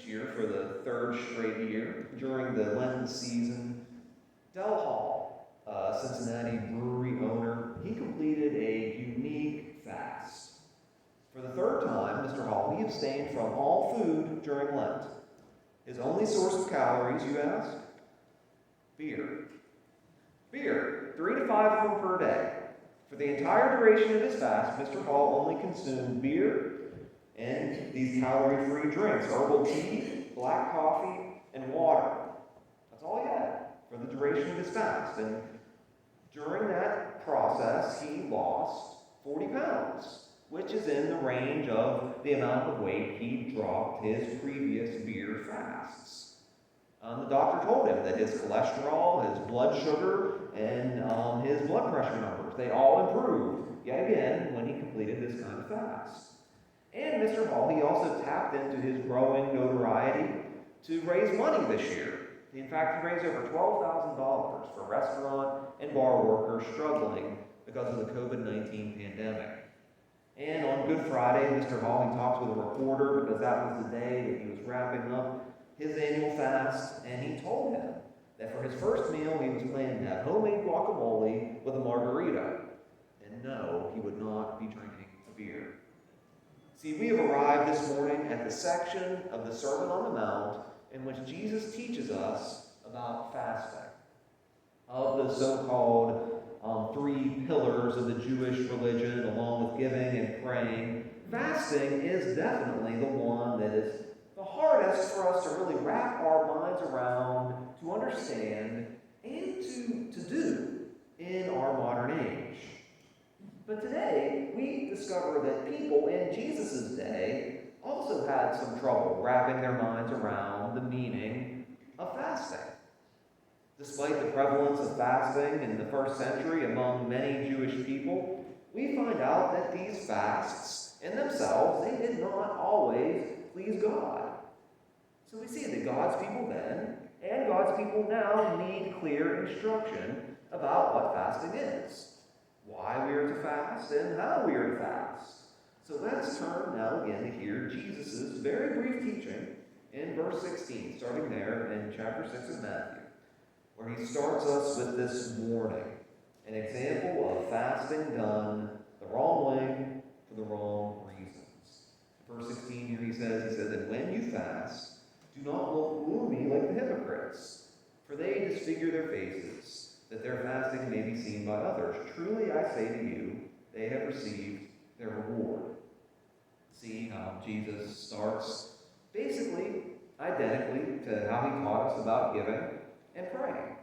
This year, for the third straight year, during the Lenten season, Del Hall, Cincinnati brewery owner, he completed a unique fast. For the third time, Mr. Hall, he abstained from all food during Lent. His only source of calories, you ask? Beer. Beer, 3 to 5 of them per day. For the entire duration of his fast, Mr. Hall only consumed beer and these calorie-free drinks, herbal tea, black coffee, and water. That's all he had for the duration of his fast. And during that process, he lost 40 pounds, which is in the range of the amount of weight he dropped his previous beer fasts. The doctor told him that his cholesterol, his blood sugar, and his blood pressure numbers, they all improved yet again when he completed this kind of fast. And Mr. Hall, he also tapped into his growing notoriety to raise money this year. In fact, he raised over $12,000 for restaurant and bar workers struggling because of the COVID-19 pandemic. And on Good Friday, Mr. Hall, he talked with a reporter because that was the day that he was wrapping up his annual fast, and he told him that for his first meal, he was planning to have homemade guacamole with a margarita. And no, he would not be drinking a beer. See, we have arrived this morning at the section of the Sermon on the Mount in which Jesus teaches us about fasting. Of the so-called 3 pillars of the Jewish religion, along with giving and praying, fasting is definitely the one that is the hardest for us to really wrap our minds around, to understand, and to do in our modern age. But today, we discover that people in Jesus' day also had some trouble wrapping their minds around the meaning of fasting. Despite the prevalence of fasting in the first century among many Jewish people, we find out that these fasts in themselves, they did not always please God. So we see that God's people then and God's people now need clear instruction about what fasting is, why we are to fast, and how we are to fast. So let's turn now again to hear Jesus' very brief teaching in verse 16, starting there in chapter 6 of Matthew, where he starts us with this warning, an example of fasting done the wrong way for the wrong reasons. Verse 16 here he says, that when you fast, do not look gloomy like the hypocrites, for they disfigure their faces, that their fasting may be seen by others. Truly I say to you, they have received their reward. See how Jesus starts basically identically to how he taught us about giving and praying.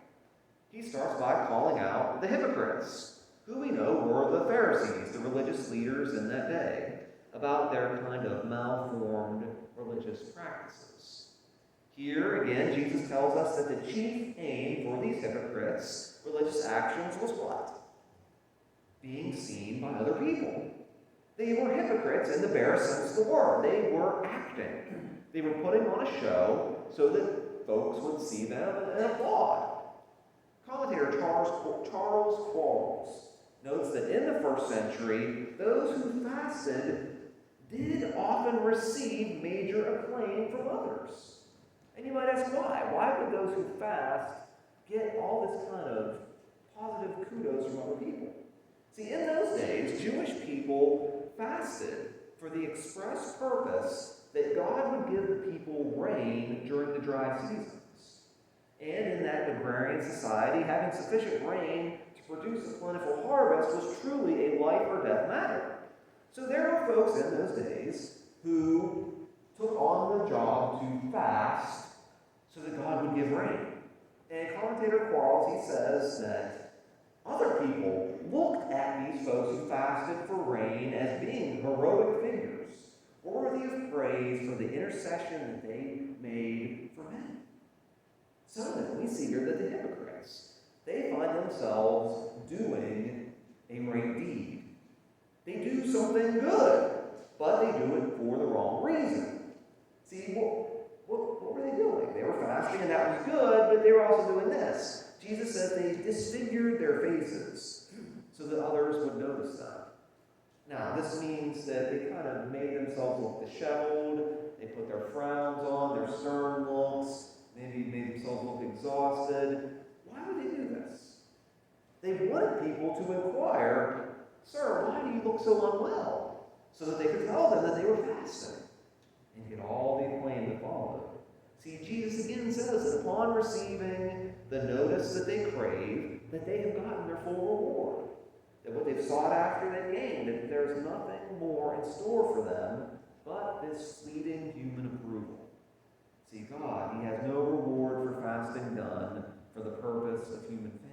He starts by calling out the hypocrites, who we know were the Pharisees, the religious leaders in that day, about their kind of malformed religious practices. Here, again, Jesus tells us that the chief aim for these hypocrites' religious actions was what? Being seen by other people. They were hypocrites in the bare sense of the word. They were acting. They were putting on a show so that folks would see them and applaud. Commentator Charles Quarles notes that in the first century, those who fasted did often receive major acclaim from others. And you might ask why? Why would those who fast get all this kind of positive kudos from other people? See, in those days, Jewish people fasted for the express purpose that God would give the people rain during the dry seasons. And in that agrarian society, having sufficient rain to produce a plentiful harvest was truly a life or death matter. So there are folks in those days who took on the job to fast so that God would give rain. And commentator Quarles, he says that other people looked at these folks who fasted for rain as being heroic figures, worthy of praise for the intercession that they made for men. So then we see here that the hypocrites, they find themselves doing a great deed. They do something good, but they do it for the wrong reason. See, what were they doing? They were fasting, and that was good, but they were also doing this. Jesus says they disfigured their faces so that others would notice them. Now, this means that they kind of made themselves look disheveled, they put their frowns on, their stern looks, maybe made themselves look exhausted. Why would they do this? They wanted people to inquire, "Sir, why do you look so unwell?" So that they could tell them that they were fasting and get all the acclaim that followed. See, Jesus again says that upon receiving the notice that they crave, that they have gotten their full reward. That what they've sought after, they've gained, that there's nothing more in store for them but this fleeting human approval. See, God, He has no reward for fasting done for the purpose of human fame.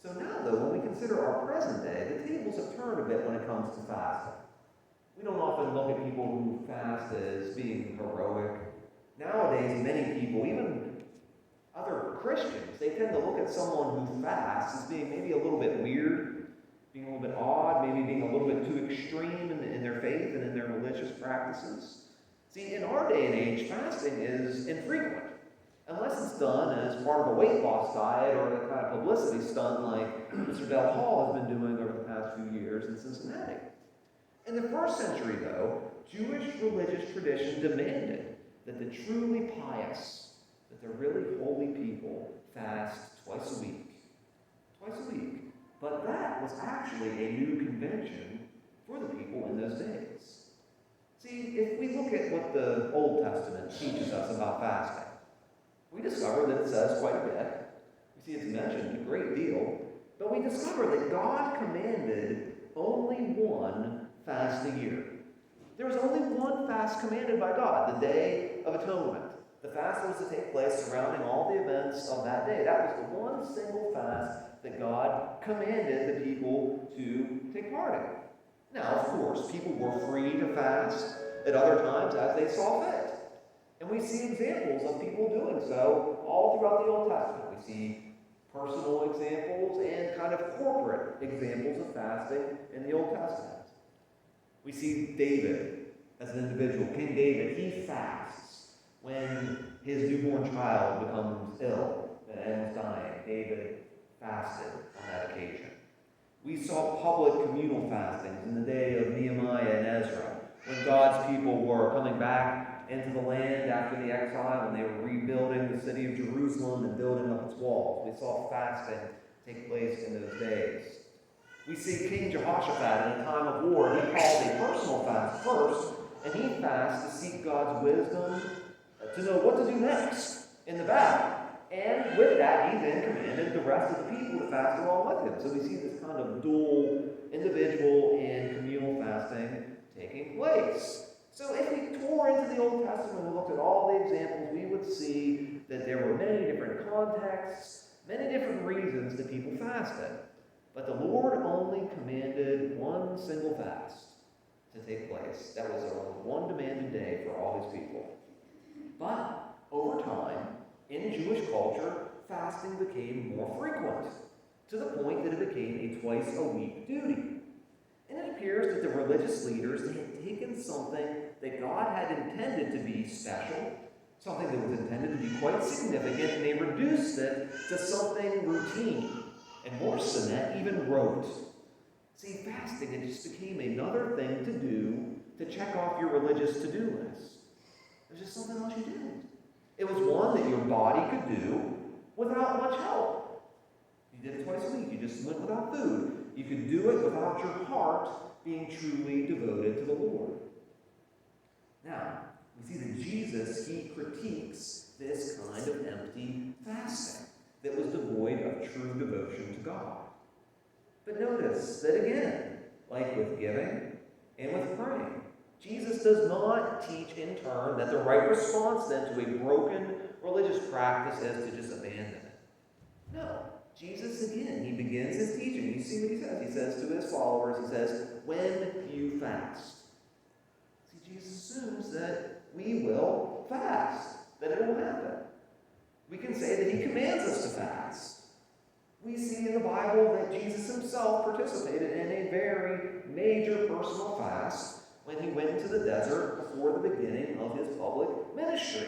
So now, though, when we consider our present day, the tables have turned a bit when it comes to fasting. We don't often look at people who fast as being heroic. Nowadays, many people, even other Christians, they tend to look at someone who fasts as being maybe a little bit weird, being a little bit odd, maybe being a little bit too extreme in their faith and in their religious practices. See, in our day and age, fasting is infrequent, unless it's done as part of a weight loss diet or a kind of publicity stunt like Mr. Del Hall has been doing over the past few years in Cincinnati. In the first century, though, Jewish religious tradition demanded that the truly pious, that the really holy people fast twice a week. Twice a week. But that was actually a new convention for the people in those days. See, if we look at what the Old Testament teaches us about fasting, we discover that it says quite a bit. We see it's mentioned a great deal. But we discover that God commanded only one fast a year. There was only one fast commanded by God, the Day of Atonement. The fast was to take place surrounding all the events of that day. That was the one single fast that God commanded the people to take part in. Now, of course, people were free to fast at other times as they saw fit. And we see examples of people doing so all throughout the Old Testament. We see personal examples and kind of corporate examples of fasting in the Old Testament. We see David as an individual. King David, he fasts when his newborn child becomes ill and was dying. David fasted on that occasion. We saw public communal fastings in the day of Nehemiah and Ezra, when God's people were coming back into the land after the exile, and they were rebuilding the city of Jerusalem and building up its walls. We saw fasting take place in those days. We see King Jehoshaphat in a time of war. He called a personal fast first, and he fasted to seek God's wisdom to know what to do next in the battle. And with that, he then commanded the rest of the people to fast along with him. So we see this kind of dual individual and communal fasting taking place. So if we tore into the Old Testament and looked at all the examples, we would see that there were many different contexts, many different reasons that people fasted. But the Lord only commanded one single fast to take place. That was only one demanded day for all his people. But over time, in Jewish culture, fasting became more frequent, to the point that it became a twice-a-week duty. And it appears that the religious leaders, they had taken something that God had intended to be special, something that was intended to be quite significant, and they reduced it to something routine. And worse than that, even rote. See, fasting, it just became another thing to do to check off your religious to-do list. It was just something else you did. It was one that your body could do without much help. You did it twice a week. You just went without food. You could do it without your heart being truly devoted to the Lord. Now, we see that Jesus, he critiques this kind of empty fasting that was devoid of true devotion to God. But notice that again, like with giving and with praying, Jesus does not teach in turn that the right response then to a broken religious practice is to just abandon it. No. Jesus, again, he begins his teaching. You see what he says? He says to his followers, he says, when you fast. See, Jesus assumes that we will fast, that it will happen. We can say that he commands us to fast. We see in the Bible that Jesus himself participated in a very major personal fast when he went into the desert before the beginning of his public ministry.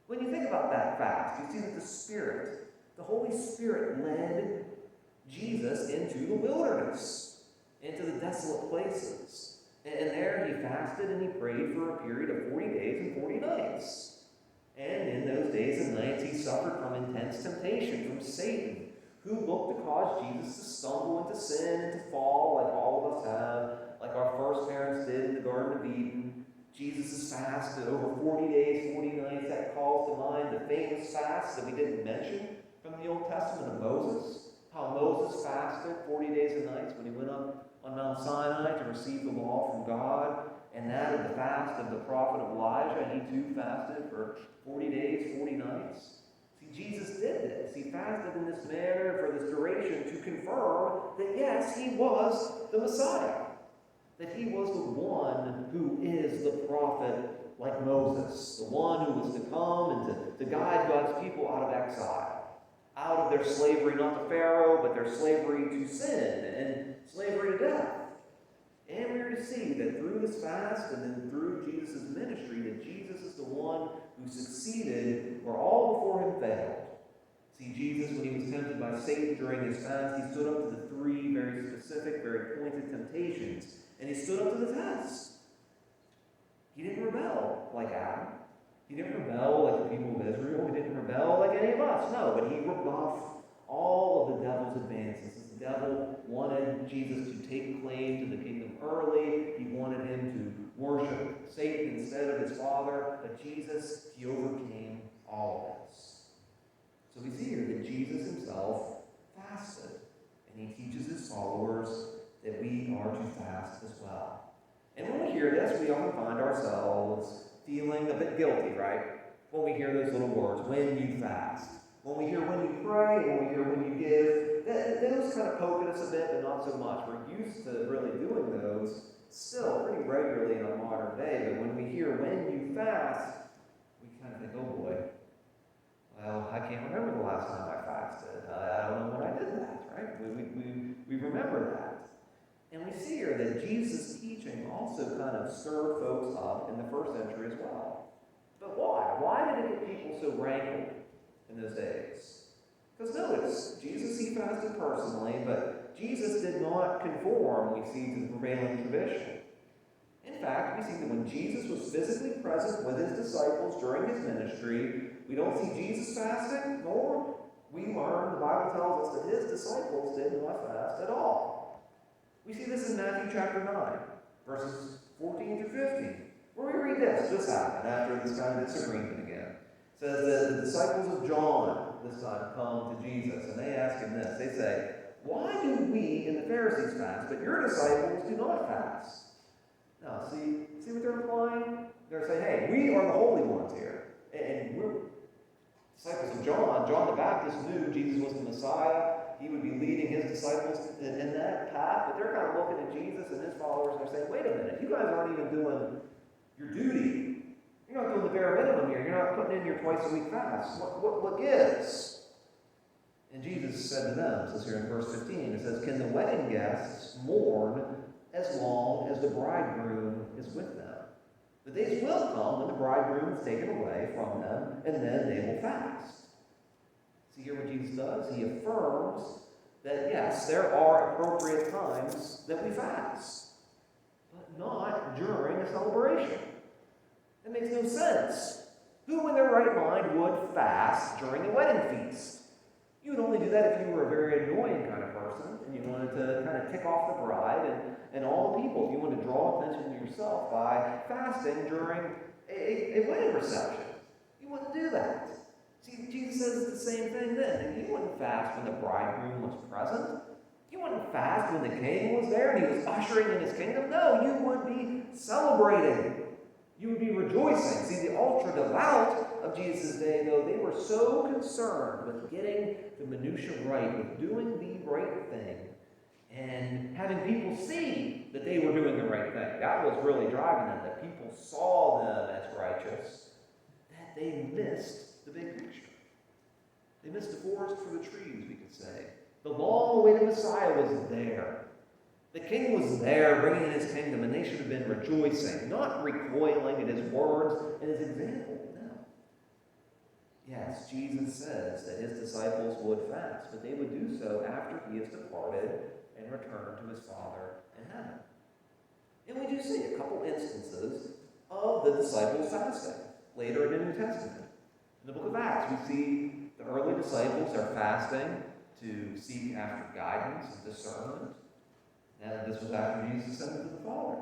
When you think about that fast, you see that the Holy Spirit led Jesus into the wilderness, into the desolate desolate places. And there he fasted and he prayed for a period of 40 days and 40 nights. And in those days and nights he suffered from intense temptation from Satan, who looked to cause Jesus to stumble into sin and to fall like all of us have, like our first parents did in the Garden of Eden. Jesus' fast over 40 days, 40 nights, that calls to mind the famous fast that we didn't mention from the Old Testament of Moses. How Moses fasted 40 days and nights when he went up on Mount Sinai to receive the law from God. And that of the fast of the prophet Elijah, he too fasted for 40 days, 40 nights. See, Jesus did this. He fasted in this manner for this duration to confirm that yes, he was the Messiah. That he was the one who is the prophet like Moses, the one who was to come and to guide God's people out of exile, out of their slavery not to Pharaoh, but their slavery to sin and slavery to death. And we're to see that through this fast and then through Jesus' ministry, that Jesus is the one who succeeded where all before him failed. See, Jesus, when he was tempted by Satan during his fast, he stood up to the three very specific, very pointed temptations. And he stood up to the test. He didn't rebel like Adam. He didn't rebel like the people of Israel. He didn't rebel like any of us. No, but he rebuffed all of the devil's advances. The devil wanted Jesus to take claim to the kingdom early. He wanted him to worship Satan instead of his father. But Jesus, he overcame all of this. So we see here that Jesus himself fasted. And he teaches his followers that we are to fast as well. And when we hear this, we often find ourselves feeling a bit guilty, right? When we hear those little words, when you fast. When we hear when you pray, and when we hear when you give, those kind of poke at us a bit, but not so much. We're used to really doing those still pretty regularly in our modern day, but when we hear when you fast, we kind of think, oh boy, well, I can't remember the last time I fasted. I don't know when I did that, right? We remember that. And we see here that Jesus' teaching also kind of stirred folks up in the first century as well. But why? Why did it get people so rankled in those days? Because notice, Jesus, he fasted personally, but Jesus did not conform, we see, to the prevailing tradition. In fact, we see that when Jesus was physically present with his disciples during his ministry, we don't see Jesus fasting, nor we learn, the Bible tells us that his disciples did not fast at all. We see this in Matthew chapter 9, verses 14 through 15, where we read this. This happened after this kind of disagreement again. It says that the disciples of John this time come to Jesus, and they ask him this. They say, why do we and the Pharisees fast, but your disciples do not fast? Now, see what they're implying? They're saying, hey, we are the holy ones here. And we're disciples of John. John the Baptist knew Jesus was the Messiah. He would be leading his disciples in that path. But they're kind of looking at Jesus and his followers and they're saying, wait a minute, you guys aren't even doing your duty. You're not doing the bare minimum here. You're not putting in your twice-a-week fast. What gives? And Jesus said to them, it says here in verse 15, it says, can the wedding guests mourn as long as the bridegroom is with them? The days will come when the bridegroom is taken away from them, and then they will fast. See here what Jesus does? He affirms that, yes, there are appropriate times that we fast, but not during a celebration. That makes no sense. Who in their right mind would fast during a wedding feast? You would only do that if you were a very annoying kind of person and you wanted to kind of tick off the bride and all the people. If you wanted to draw attention to yourself by fasting during a wedding reception. You wouldn't do that. See, Jesus says the same thing then. You wouldn't fast when the bridegroom was present. You wouldn't fast when the king was there and he was ushering in his kingdom. No, you would be celebrating. You would be rejoicing. See, the ultra-devout of Jesus' day, though, they were so concerned with getting the minutiae right, with doing the right thing, and having people see that they were doing the right thing. That was really driving them, that people saw them as righteous, that they missed the big picture. They missed the forest for the trees, we could say. The long-awaited Messiah was there. The king was there bringing in his kingdom, and they should have been rejoicing, not recoiling at his words and his example. No. Yes, Jesus says that his disciples would fast, but they would do so after he has departed and returned to his Father in heaven. And we do see a couple instances of the disciples fasting later in the New Testament. In the book of Acts, we see the early disciples are fasting to seek after guidance and discernment. And this was after Jesus ascended to the Father.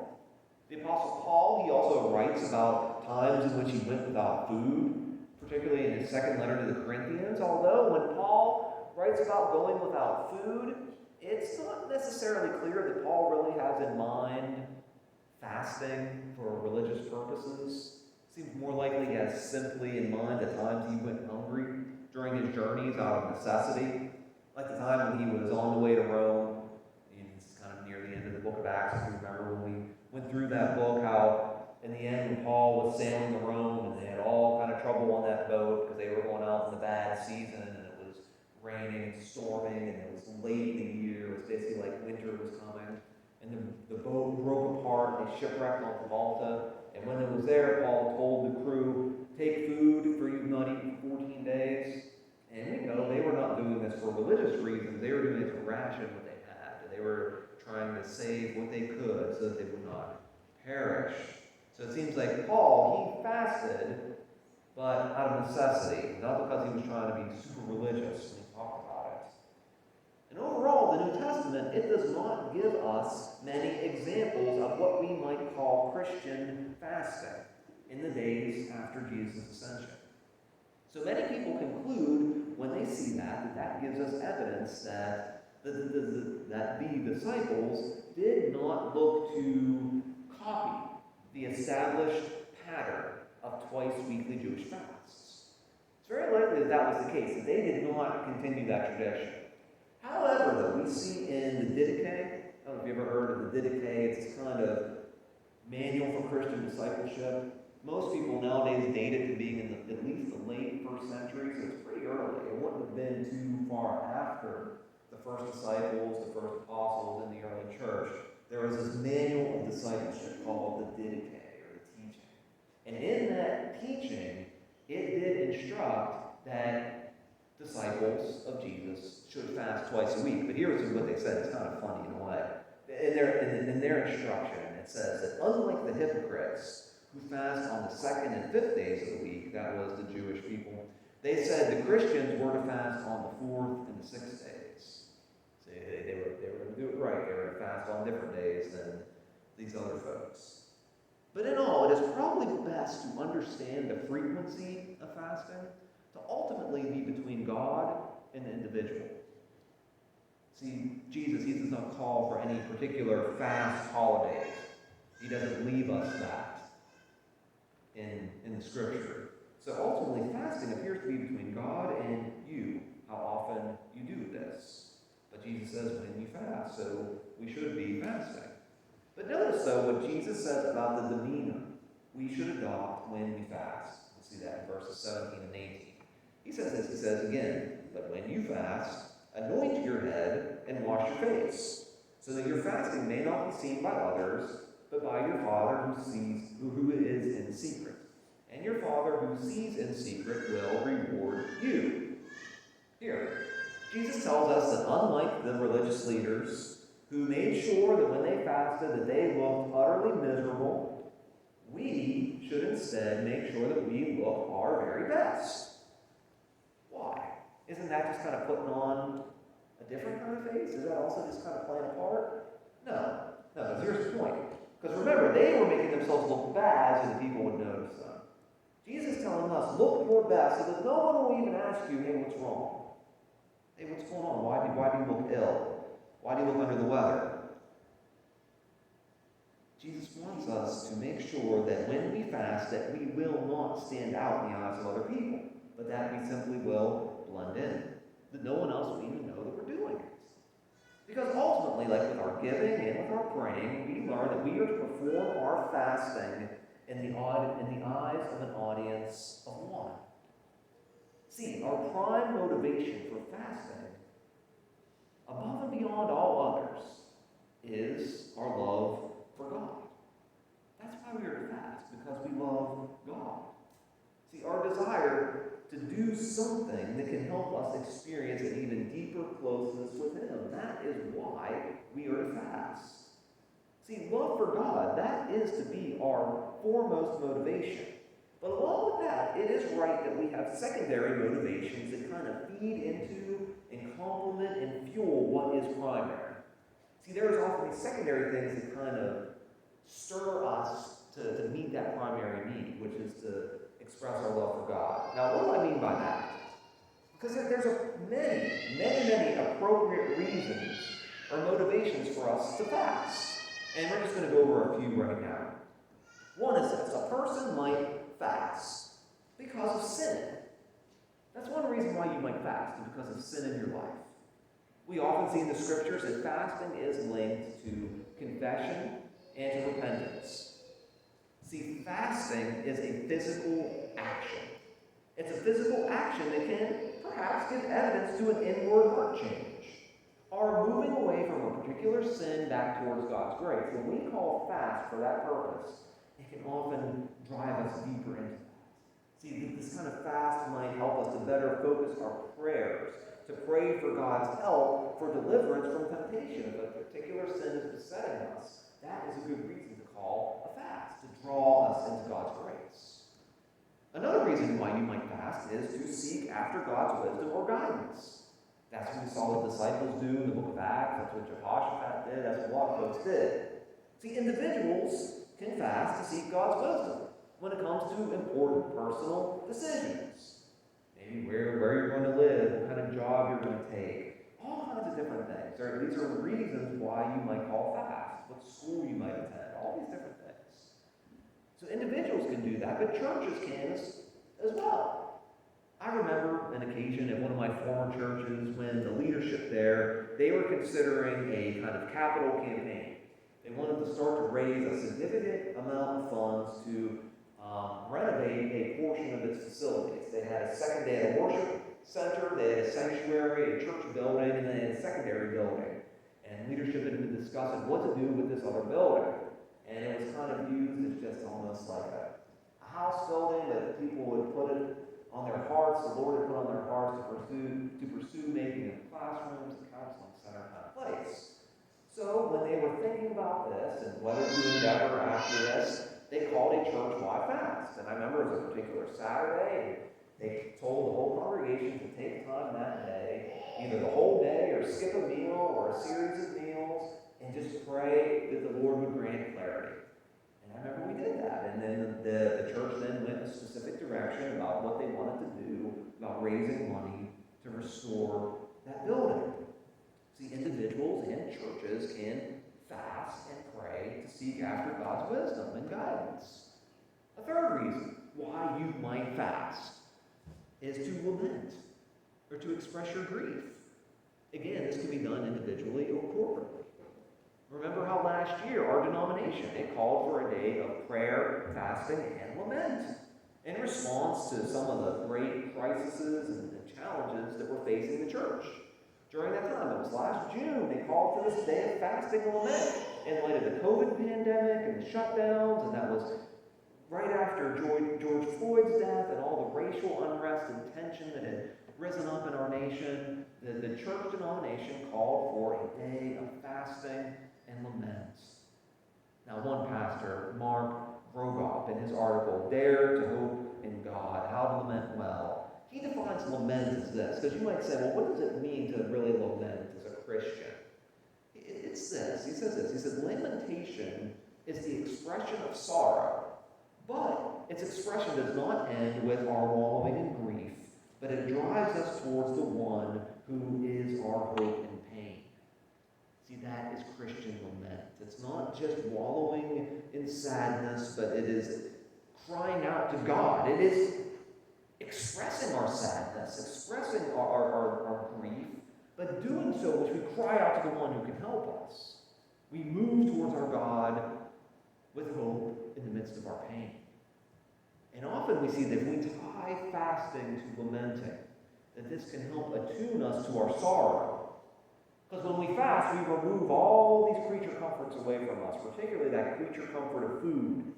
The Apostle Paul, he also writes about times in which he went without food, particularly in his second letter to the Corinthians. Although when Paul writes about going without food, it's not necessarily clear that Paul really has in mind fasting for religious purposes. It seems more likely he has simply in mind the times he went hungry during his journeys out of necessity, like the time when he was on the way to Rome. It's kind of near the end of the book of Acts, if you remember when we went through that book, how in the end when Paul was sailing to Rome and they had all kind of trouble on that boat because they were going out in the bad season and it was raining and storming and it was late in the year. It was basically like winter was coming. And the boat broke apart and they shipwrecked on Malta. And when it was there, Paul told the crew, take food for you've not eaten for 14 days. And we know they were not doing this for religious reasons. They were doing it to ration what they had. They were trying to save what they could so that they would not perish. So it seems like Paul, he fasted, but out of necessity, not because he was trying to be super religious when he talked about it. And overall, the New Testament, it does not give us many examples of what we might call Christian fasting in the days after Jesus' ascension. So many people conclude when they see that gives us evidence that the disciples did not look to copy the established pattern of twice-weekly Jewish fasts. It's very likely that was the case, that they did not continue that tradition. However, though, we see in the Didache, I don't know if you've ever heard of the Didache, it's this kind of manual for Christian discipleship. Most people nowadays date it to being in at least the late first century, so it's pretty early. It wouldn't have been too far after the first disciples, the first apostles in the early church. There was this manual of discipleship called the Didache, or the teaching. And in that teaching, it did instruct that disciples of Jesus should fast twice a week. But here's what they said. It's kind of funny in a way. In their instruction, it says that unlike the hypocrites who fast on the second and fifth days of the week, that was the Jewish people, they said the Christians were to fast on the fourth and the sixth days. So they were going to do it right. They were to fast on different days than these other folks. But in all, it is probably best to understand the frequency of fasting to ultimately be between God and the individual. See, Jesus, he does not call for any particular fast holidays. He doesn't leave us that in the Scripture. So ultimately, fasting appears to be between God and you, how often you do this. But Jesus says when you fast, so we should be fasting. But notice, though, what Jesus says about the demeanor we should adopt when we fast. We'll see that in verses 17 and 18. He says this, he says again, but when you fast, anoint your head and wash your face, so that your fasting may not be seen by others, but by your Father who is in secret. And your Father who sees in secret will reward you. Here, Jesus tells us that unlike the religious leaders who made sure that when they fasted that they looked utterly miserable, we should instead make sure that we look our very best. Why? Isn't that just kind of putting on a different kind of face? Is that also just kind of playing a part? No. Here's the point. Because remember, they were making themselves look bad so that people would notice them. Jesus is telling us, look your best so that no one will even ask you, hey, what's wrong? Hey, what's going on? Why do you look ill? Why do you look under the weather? Jesus wants us to make sure that when we fast, that we will not stand out in the eyes of other people, but that we simply will blend in, that no one else will even know that we're doing it. Because ultimately, like with our giving and with our praying, we learn that we are to perform our fasting in the eyes of an audience of one. See, our prime motivation for fasting, above and beyond all others, is our love for God. That's why we are to fast, because we love God. See, our desire to do something that can help us experience an even deeper closeness with Him. That is why we are to fast. See, love for God, that is to be our foremost motivation. But along with that, it is right that we have secondary motivations that kind of feed into and complement and fuel what is primary. See, there's often these secondary things that kind of stir us to meet that primary need, which is to express our love for God. Now, what do I mean by that? Because there's many appropriate reasons or motivations for us to fast. And we're just going to go over a few right now. One is this: a person might fast because of sin. That's one reason why you might fast, is because of sin in your life. We often see in the scriptures that fasting is linked to confession and to repentance. See, fasting is a physical action. It's a physical action that can perhaps give evidence to an inward heart change, or moving away from a particular sin back towards God's grace. When we call fast for that purpose, it can often drive us deeper into that. See, this kind of fast might help us to better focus our prayers, to pray for God's help for deliverance from temptation. If a particular sin is besetting us, that is a good reason to call a fast, to draw us into God's grace. Another reason why you might fast is to seek after God's wisdom or guidance. That's what we saw the disciples do in the book of Acts. That's what Jehoshaphat did. That's what a lot of folks did. See, individuals can fast to seek God's wisdom when it comes to important personal decisions. Maybe where you're going to live, what kind of job you're going to take, all kinds of different things. These are reasons why you might call fast, what school you might attend, all these different things. So individuals can do that, but churches can as well. I remember an occasion at one of my former churches when the leadership there, they were considering a kind of capital campaign. They wanted to start to raise a significant amount of funds to renovate a portion of its facilities. They had a secondary worship center, they had a sanctuary, a church building, and then a secondary building. And leadership had been discussing what to do with this other building. And it was kind of used as just almost like a house building that people would put it on their hearts, the Lord had put on their hearts to pursue making it classrooms, a counseling center kind of place. So when they were thinking about this and whether to endeavor after this, they called a church-wide fast. And I remember it was a particular Saturday, and they told the whole congregation to take time that day, either the whole day or skip a meal or a series of meals, and just pray that the Lord would grant clarity. And I remember we did that. And then the church then went in a specific direction about what they wanted to do, about raising money to restore that building. See, individuals and churches can fast and pray to seek after God's wisdom and guidance. A third reason why you might fast is to lament or to express your grief. Again, this can be done individually or corporately. Remember how last year our denomination, it called for a day of prayer, fasting, and lament in response to some of the great crises and challenges that were facing the church. During that time, it was last June, they called for this day of fasting and lament in light of the COVID pandemic and the shutdowns, and that was right after George Floyd's death and all the racial unrest and tension that had risen up in our nation. The church denomination called for a day of fasting and lament. Now, one pastor, Mark Grogop, in his article, Dare to Hope in God, How to Lament Well, he defines lament as this, because you might say, well, what does it mean to really lament as a Christian? It's this. He says this. He says, lamentation is the expression of sorrow, but its expression does not end with our wallowing in grief, but it drives us towards the one who is our hope in pain. See, that is Christian lament. It's not just wallowing in sadness, but it is crying out to God. It is expressing our sadness, expressing our grief, but doing so which we cry out to the one who can help us. We move towards our God with hope in the midst of our pain. And often we see that if we tie fasting to lamenting, that this can help attune us to our sorrow. Because when we fast, we remove all these creature comforts away from us, particularly that creature comfort of food.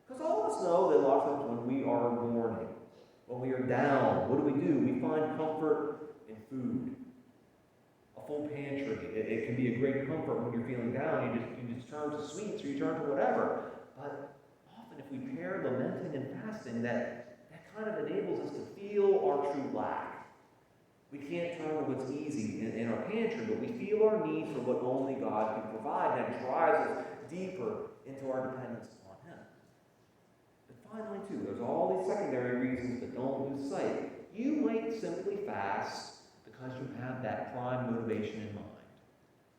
Because all of us know that a lot of times when we are mourning, when we are down, what do? We find comfort in food. A full pantry. It can be a great comfort when you're feeling down. You just turn to to sweets or you turn to whatever. But often if we pair lamenting and fasting, that kind of enables us to feel our true lack. We can't turn to what's easy in our pantry, but we feel our need for what only God can provide, and that drives us deeper into our dependence upon Him. But finally, too, there's all these secondary reasons, but don't lose sight. You might simply fast because you have that prime motivation in mind,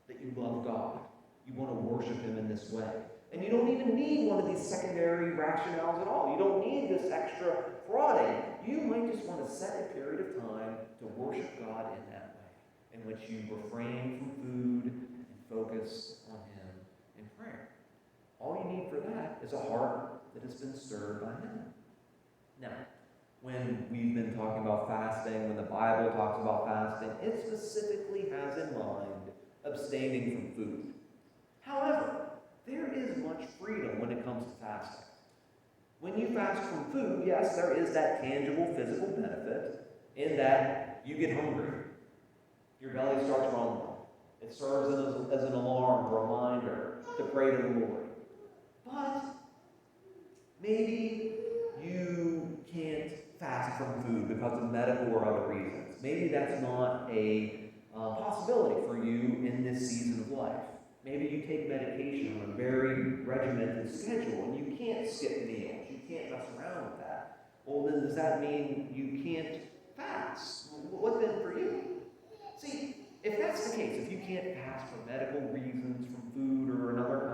that you love God. You want to worship Him in this way. And you don't even need one of these secondary rationales at all. You don't need this extra prodding. You might just want to set a period of time to worship God in that way, in which you refrain from food and focus on Him in prayer. All you need for that is a heart that has been stirred by Him. Now, when we've been talking about fasting, when the Bible talks about fasting, it specifically has in mind abstaining from food. However, there is much freedom when it comes to fasting. When you fast from food, yes, there is that tangible physical benefit in that you get hungry. Your belly starts rumbling. It serves as an alarm, a reminder to pray to the Lord. But maybe you can't fast from food because of medical or other reasons. Maybe that's not a possibility for you in this season of life. Maybe you take medication on a very regimented schedule and you can't skip meals. You can't mess around with that. Well, then does that mean you can't fast? What then for you? See, if that's the case, if you can't fast for medical reasons, from food or another